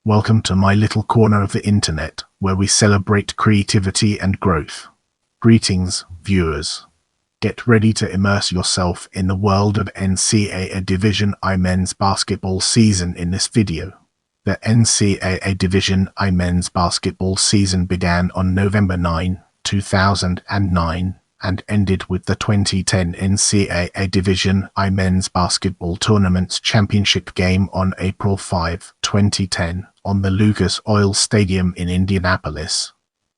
Welcome to my little corner of the internet, where we celebrate creativity and growth. Greetings, viewers. Get ready to immerse yourself in the world of NCAA Division I men's basketball season in this video. The NCAA Division I men's basketball season began on November 9, 2009, and ended with the 2010 NCAA Division I men's basketball tournament's championship game on April 5, 2010, on the Lucas Oil Stadium in Indianapolis.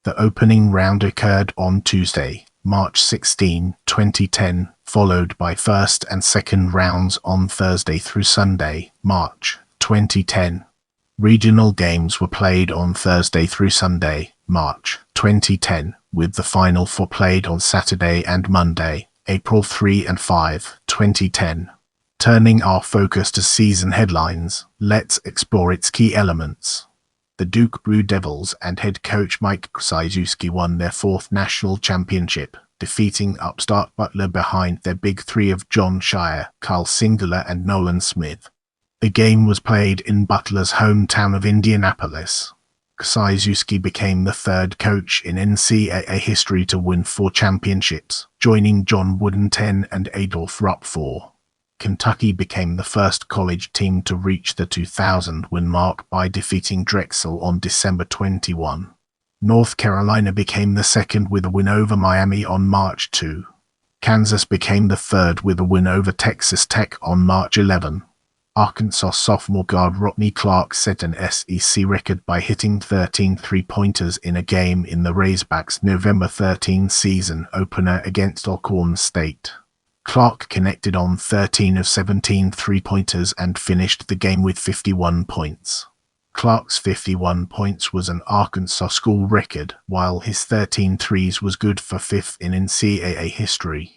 The opening round occurred on Tuesday, March 16, 2010, followed by first and second rounds on Thursday through Sunday, March 2010. Regional games were played on Thursday through Sunday, March 2010, with the Final Four played on Saturday and Monday, April 3 and 5, 2010. Turning our focus to season headlines, let's explore its key elements. The Duke Blue Devils and head coach Mike Krzyzewski won their fourth national championship, defeating upstart Butler behind their big three of Jon Scheyer, Kyle Singler and Nolan Smith. The game was played in Butler's hometown of Indianapolis. Krzyzewski became the third coach in NCAA history to win 4 championships, joining John Wooden 10 and Adolph Rupp 4. Kentucky became the first college team to reach the 2,000 win mark by defeating Drexel on December 21. North Carolina became the second with a win over Miami on March 2. Kansas became the third with a win over Texas Tech on March 11. Arkansas sophomore guard Rodney Clark set an SEC record by hitting 13 three-pointers in a game in the Razorbacks' November 13 season opener against Alcorn State. Clark connected on 13 of 17 three-pointers and finished the game with 51 points. Clark's 51 points was an Arkansas school record, while his 13 threes was good for 5th in NCAA history.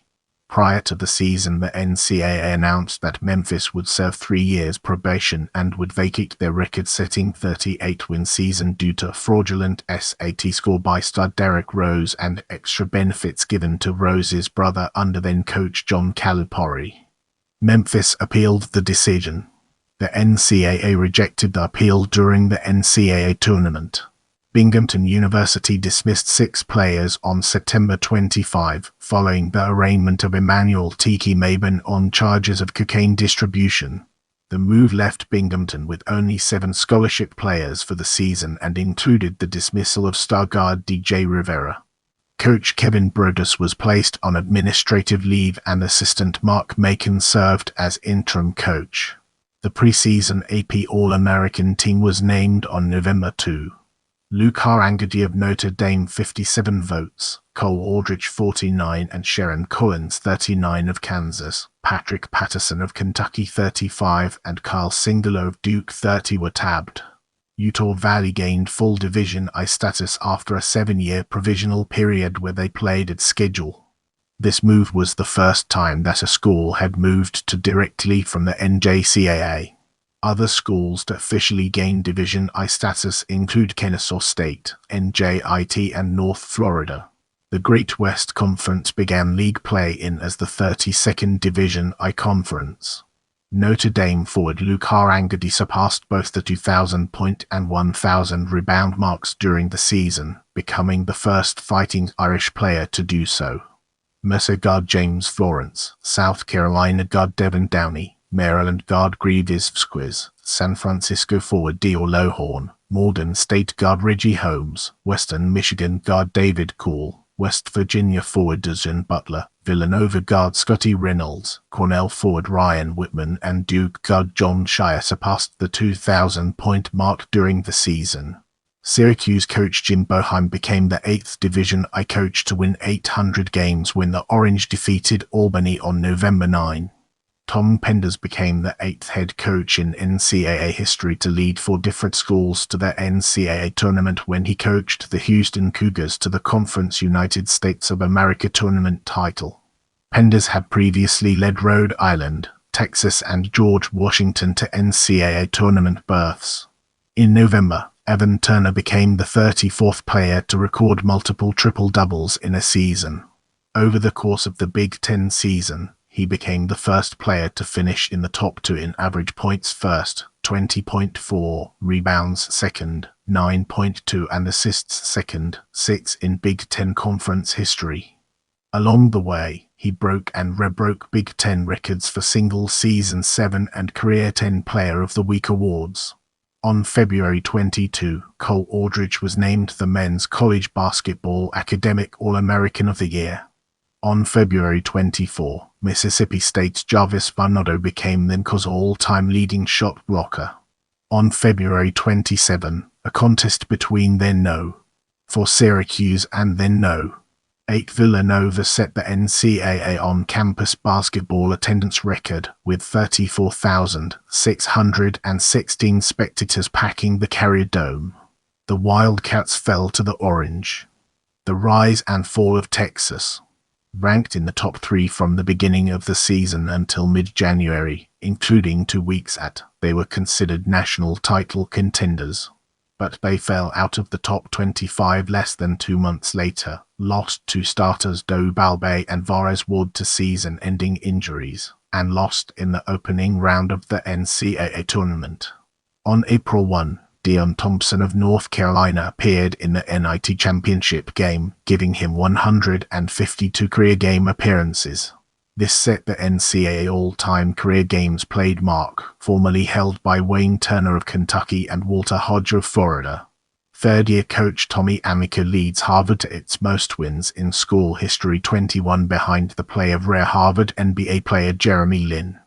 Prior to the season, the NCAA announced that Memphis would serve 3 years probation and would vacate their record-setting 38-win season due to a fraudulent SAT score by stud Derrick Rose and extra benefits given to Rose's brother under then-coach John Calipari. Memphis appealed the decision. The NCAA rejected the appeal during the NCAA tournament. Binghamton University dismissed 6 players on September 25, following the arraignment of Emmanuel Tiki Mabin on charges of cocaine distribution. The move left Binghamton with only 7 scholarship players for the season and included the dismissal of star guard DJ Rivera. Coach Kevin Brodus was placed on administrative leave and assistant Mark Macon served as interim coach. The preseason AP All-American team was named on November 2. Luke Harangody of Notre Dame 57 votes, Cole Aldrich 49 and Sharon Collins 39 of Kansas, Patrick Patterson of Kentucky 35 and Kyle Singler of Duke 30 were tabbed. Utah Valley gained full Division I status after a 7-year provisional period where they played its schedule. This move was the first time that a school had moved to directly from the NJCAA. Other schools to officially gain Division I status include Kennesaw State, NJIT, and North Florida. The Great West Conference began league play in as the 32nd Division I Conference. Notre Dame forward Luke Harangody surpassed both the 2,000-point and 1,000-rebound marks during the season, becoming the first Fighting Irish player to do so. Mercer guard James Florence, South Carolina guard Devin Downey, Maryland guard Greaves Squiz, San Francisco forward Dior Lohorn, Malden State guard Reggie Holmes, Western Michigan guard David Cool, West Virginia forward Dejan Butler, Villanova guard Scotty Reynolds, Cornell forward Ryan Whitman, and Duke guard Jon Scheyer surpassed the 2,000-point mark during the season. Syracuse coach Jim Boeheim became the 8th Division I coach to win 800 games when the Orange defeated Albany on November 9. Tom Penders became the 8th head coach in NCAA history to lead 4 different schools to the NCAA tournament when he coached the Houston Cougars to the Conference United States of America tournament title. Penders had previously led Rhode Island, Texas, and George Washington to NCAA tournament berths. In November, Evan Turner became the 34th player to record multiple triple-doubles in a season. Over the course of the Big Ten season, he became the first player to finish in the top 2 in average points first, 20.4, rebounds second, 9.2 and assists second, 6 in Big Ten Conference history. Along the way, he broke and rebroke Big Ten records for single season 7 and career 10 Player of the Week awards. On February 22, Cole Aldridge was named the Men's College Basketball Academic All-American of the Year. On February 24, Mississippi State's Jarvis Varnado became the NCAA's all-time leading shot blocker. On February 27, a contest between then No. 4 Syracuse and then No. 8 Villanova set the NCAA on-campus basketball attendance record, with 34,616 spectators packing the Carrier Dome. The Wildcats fell to the Orange. The rise and fall of Texas. Ranked in the top 3 from the beginning of the season until mid-January, including 2 weeks they were considered national title contenders. But they fell out of the top 25 less than 2 months later, lost to starters Doe Balbay and Varez Ward to season-ending injuries, and lost in the opening round of the NCAA tournament. On April 1, Deon Thompson of North Carolina appeared in the NIT championship game, giving him 152 career game appearances. This set the NCAA all-time career games played mark, formerly held by Wayne Turner of Kentucky and Walter Hodge of Florida. Third-year coach Tommy Amica leads Harvard to its most wins in school history, 21 behind the play of rare Harvard NBA player Jeremy Lin.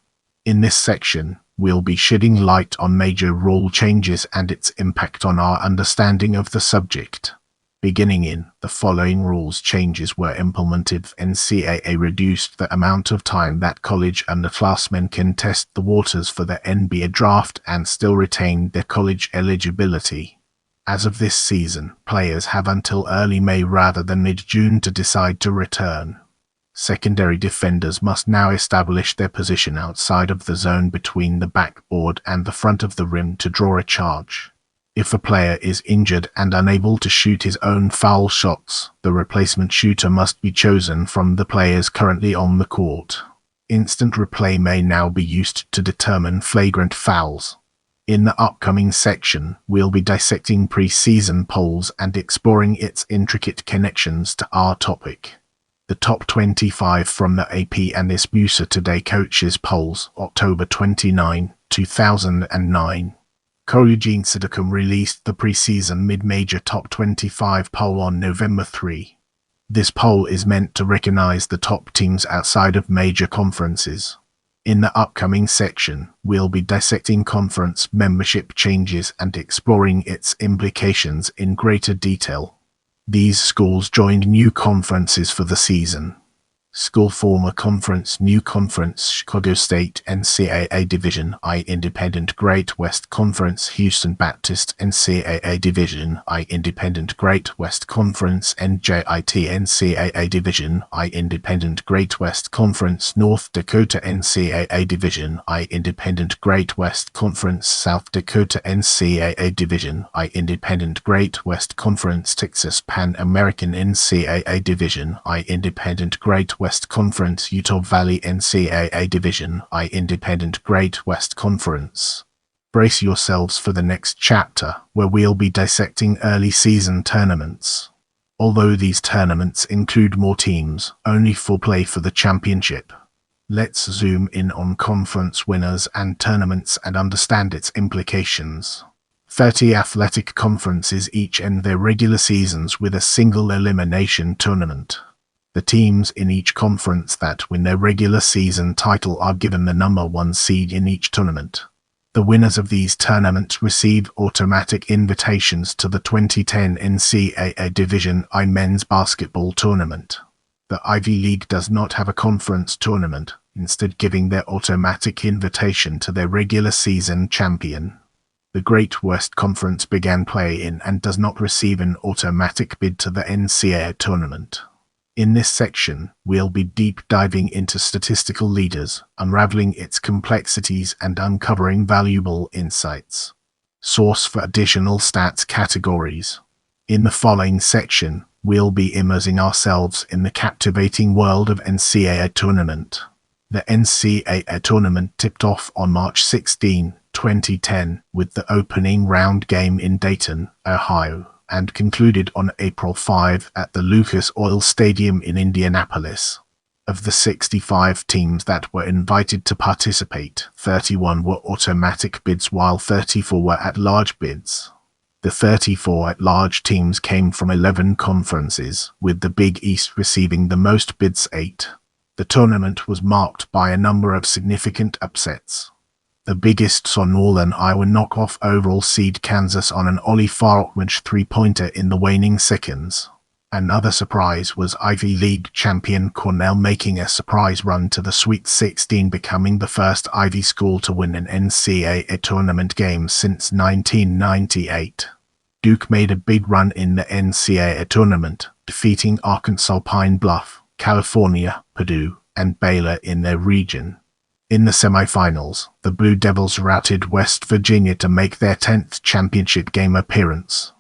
In this section, we'll be shedding light on major rule changes and its impact on our understanding of the subject. Beginning in, the following rules changes were implemented. NCAA reduced the amount of time that college underclassmen can test the waters for the NBA draft and still retain their college eligibility. As of this season, players have until early May rather than mid-June to decide to return. Secondary defenders must now establish their position outside of the zone between the backboard and the front of the rim to draw a charge. If a player is injured and unable to shoot his own foul shots, the replacement shooter must be chosen from the players currently on the court. Instant replay may now be used to determine flagrant fouls. In the upcoming section, we'll be dissecting preseason polls and exploring its intricate connections to our topic. The top 25 from the AP and this USA Today Coaches Polls, October 29, 2009. Eugene Sidicum released the preseason mid-major top 25 poll on November 3. This poll is meant to recognize the top teams outside of major conferences. In the upcoming section, we'll be dissecting conference membership changes and exploring its implications in greater detail. These schools joined new conferences for the season. School former conference, new conference, Chicago State NCAA Division I Independent Great West Conference, Houston Baptist NCAA Division I Independent Great West Conference, NJIT NCAA Division I Independent Great West Conference, North Dakota NCAA Division I Independent Great West Conference, South Dakota NCAA Division I Independent Great West Conference, Texas Pan American NCAA Division I Independent Great West Conference, Utah Valley NCAA Division I Independent Great West Conference. Brace yourselves for the next chapter, where we'll be dissecting early season tournaments. Although these tournaments include more teams, only for play for the championship. Let's zoom in on conference winners and tournaments and understand its implications. 30 athletic conferences each end their regular seasons with a single elimination tournament. The teams in each conference that win their regular season title are given the number 1 seed in each tournament. The winners of these tournaments receive automatic invitations to the 2010 NCAA Division I Men's Basketball Tournament. The Ivy League does not have a conference tournament, instead giving their automatic invitation to their regular season champion. The Great West Conference began play in and does not receive an automatic bid to the NCAA tournament. In this section, we'll be deep diving into statistical leaders, unraveling its complexities and uncovering valuable insights. Source for additional stats categories. In the following section, we'll be immersing ourselves in the captivating world of NCAA tournament. The NCAA tournament tipped off on March 16, 2010 with the opening round game in Dayton, Ohio, and concluded on April 5 at the Lucas Oil Stadium in Indianapolis. Of the 65 teams that were invited to participate, 31 were automatic bids while 34 were at-large bids. The 34 at-large teams came from 11 conferences, with the Big East receiving the most bids, 8. The tournament was marked by a number of significant upsets. The biggest saw Northern Iowa knock off overall seed Kansas on an Ollie Farquhar three-pointer in the waning seconds. Another surprise was Ivy League champion Cornell making a surprise run to the Sweet 16, becoming the first Ivy school to win an NCAA tournament game since 1998. Duke made a big run in the NCAA tournament, defeating Arkansas, Pine Bluff, California, Purdue, and Baylor in their region. In the semifinals, the Blue Devils routed West Virginia to make their 10th championship game appearance.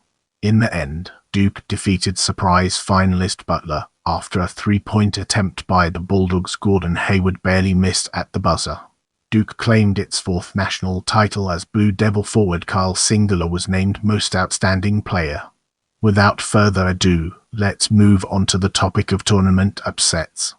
In the end, Duke defeated surprise finalist Butler after a three-point attempt by the Bulldogs. Gordon Hayward barely missed at the buzzer. Duke claimed its fourth national title as Blue Devil forward Kyle Singler was named Most Outstanding Player. Without further ado, let's move on to the topic of tournament upsets.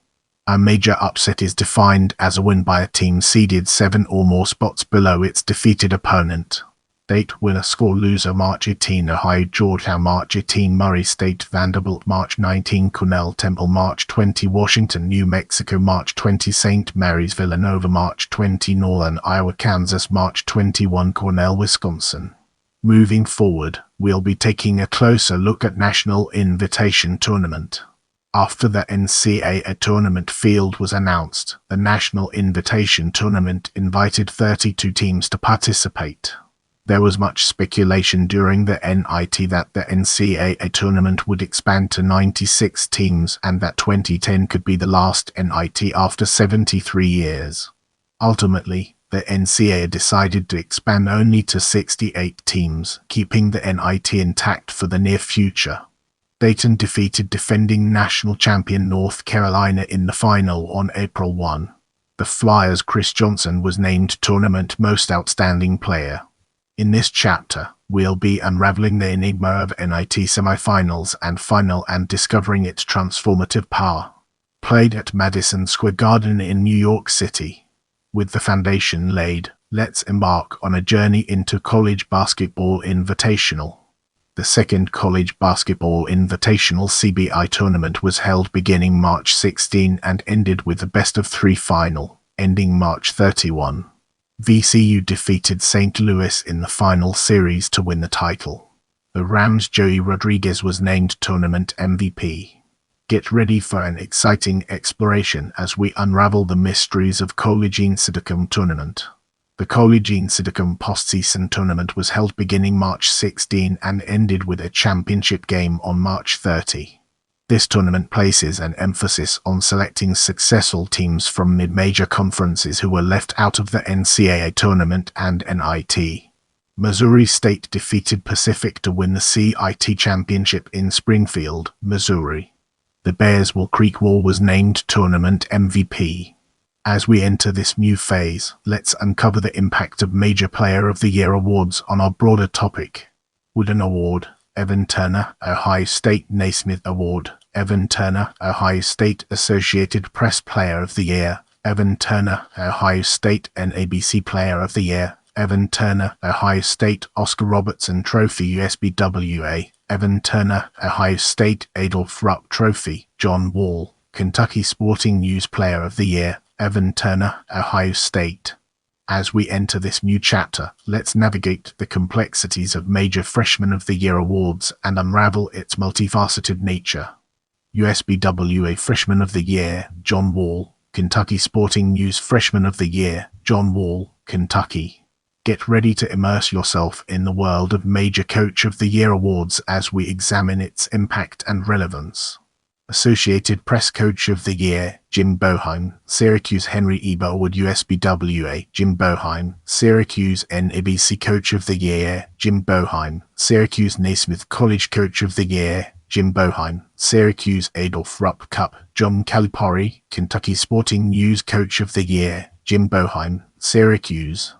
A major upset is defined as a win by a team seeded 7 or more spots below its defeated opponent. Date: winner, score, loser: March 18 Ohio Georgetown, March 18 Murray State Vanderbilt, March 19 Cornell Temple, March 20 Washington New Mexico, March 20 St. Mary's Villanova, March 20 Northern Iowa Kansas, March 21 Cornell Wisconsin. Moving forward, we'll be taking a closer look at National Invitation Tournament. After the NCAA tournament field was announced, the National Invitation Tournament invited 32 teams to participate. There was much speculation during the NIT that the NCAA tournament would expand to 96 teams and that 2010 could be the last NIT after 73 years. Ultimately, the NCAA decided to expand only to 68 teams, keeping the NIT intact for the near future. Dayton defeated defending national champion North Carolina in the final on April 1. The Flyers' Chris Johnson was named Tournament Most Outstanding Player. In this chapter, we'll be unraveling the enigma of NIT semifinals and final and discovering its transformative power. Played at Madison Square Garden in New York City. With the foundation laid, let's embark on a journey into College Basketball Invitational. The second College Basketball Invitational CBI tournament was held beginning March 16 and ended with a best-of-3 final, ending March 31. VCU defeated St. Louis in the final series to win the title. The Rams' Joey Rodriguez was named Tournament MVP. Get ready for an exciting exploration as we unravel the mysteries of College Incidicum Tournament. The College Incidicum postseason tournament was held beginning March 16 and ended with a championship game on March 30. This tournament places an emphasis on selecting successful teams from mid-major conferences who were left out of the NCAA tournament and NIT. Missouri State defeated Pacific to win the CIT championship in Springfield, Missouri. The Bearsville Creek War was named Tournament MVP. As we enter this new phase, let's uncover the impact of Major Player of the Year awards on our broader topic. Wooden Award, Evan Turner, Ohio State Naismith Award, Evan Turner, Ohio State Associated Press Player of the Year, Evan Turner, Ohio State NABC Player of the Year, Evan Turner, Ohio State Oscar Robertson Trophy USBWA, Evan Turner, Ohio State Adolph Rupp Trophy, John Wall, Kentucky Sporting News Player of the Year, Evan Turner, Ohio State. As we enter this new chapter, let's navigate the complexities of Major Freshman of the Year awards and unravel its multifaceted nature. USBWA Freshman of the Year, John Wall, Kentucky Sporting News Freshman of the Year, John Wall, Kentucky. Get ready to immerse yourself in the world of Major Coach of the Year awards as we examine its impact and relevance. Associated Press Coach of the Year, Jim Boeheim, Syracuse Henry Eber Award USBWA, Jim Boeheim, Syracuse NABC Coach of the Year, Jim Boeheim, Syracuse Naismith College Coach of the Year, Jim Boeheim, Syracuse Adolph Rupp Cup, John Calipari, Kentucky Sporting News Coach of the Year, Jim Boeheim, Syracuse.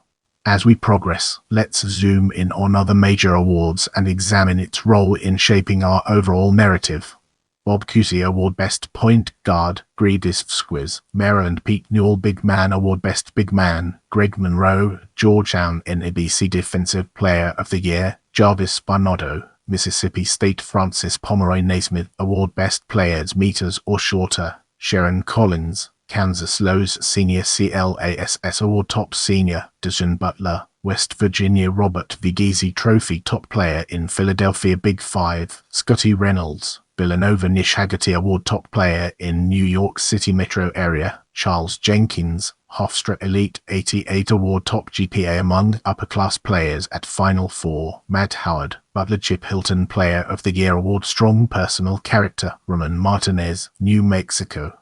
As we progress, let's zoom in on other major awards and examine its role in shaping our overall narrative. Bob Cousy Award Best Point Guard, Gredis Squiz, Maryland Pete Newell Big Man Award Best Big Man, Greg Monroe, Georgetown NABC Defensive Player of the Year, Jarvis Barnado, Mississippi State Francis Pomeroy Naismith Award Best Players Meters or Shorter, Sharon Collins, Kansas Lowe's Senior CLASS Award Top Senior, Dejon Butler, West Virginia Robert Vigesi Trophy Top Player in Philadelphia Big Five, Scotty Reynolds, Villanova Nish Haggerty Award Top Player in New York City Metro Area, Charles Jenkins, Hofstra Elite 88 Award Top GPA among upper-class players at Final Four, Matt Howard, Butler Chip Hilton Player of the Year Award Strong Personal Character, Ramon Martinez, New Mexico.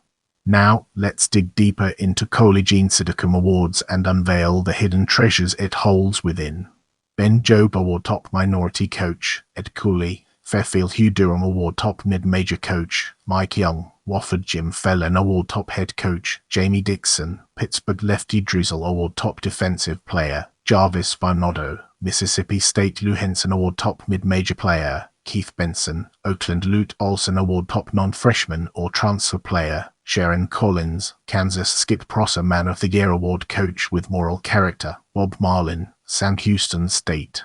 Now, let's dig deeper into Collegiate Siddicum Awards and unveil the hidden treasures it holds within. Ben Jobe Award Top Minority Coach, Ed Cooley, Fairfield Hugh Durham Award Top Mid-Major Coach, Mike Young, Wofford Jim Fallon Award Top Head Coach, Jamie Dixon, Pittsburgh Lefty Drizzle Award Top Defensive Player, Jarvis Barnado, Mississippi State Lou Henson Award Top Mid-Major Player, Keith Benson, Oakland Lute Olson Award Top Non-Freshman or Transfer Player, Sharon Collins, Kansas Skip Prosser Man of the Year Award Coach with Moral Character, Bob Marlin, Sam Houston State.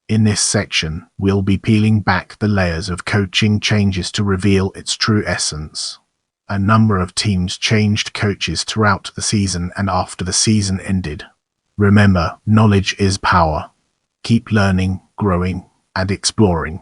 In this section, we'll be peeling back the layers of coaching changes to reveal its true essence. A number of teams changed coaches throughout the season and after the season ended. Remember, knowledge is power. Keep learning, growing, and exploring.